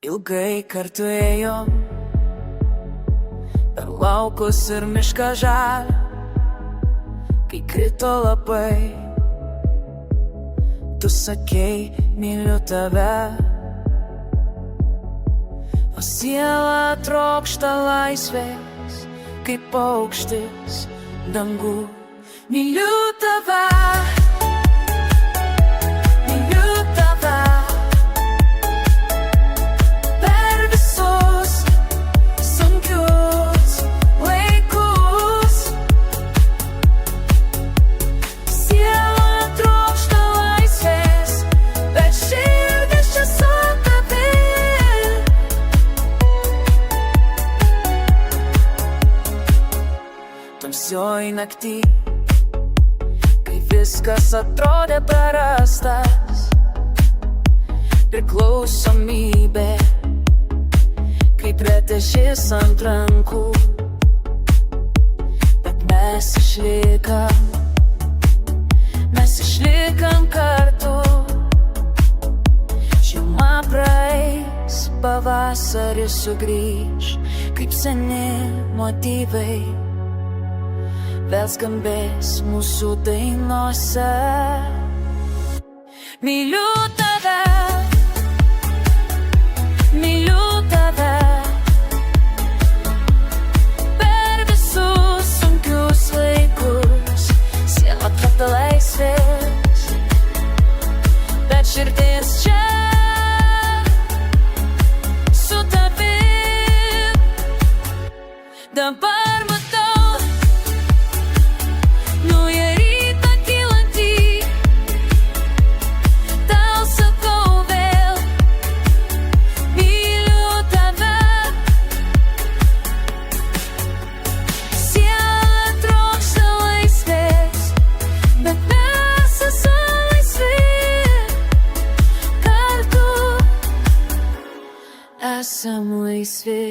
Ilgai kartu ėjom per laukus ir mišką žalią, kai krito labai. Tu sakei, myliu tave, o siela trokšta laisvės, kaip paukštis dangų. Myliu tave, myliu tave, per visus sunkius laikus. Siela trokšta laisvės, bet širdis čia su tavim. Tamsioj naktį, kai viskas atrodė prarastas, priklausomybė, kaip retešis ant rankų, bet mes išlikam kartu. Žiema praeis, pavasaris sugrįš, kaip seni motyvai vėl skambės mūsų dainose. Myliu tave, myliu tave, per visus sunkius laikus. Siela trokšta laisvės, bet širdis čia su tavim. Dabar matau naują rytą kylantį, tau sakau vėl, myliu tave. Siela trokšta laisvės, bet mes esam laisvi, kartu esam laisvi.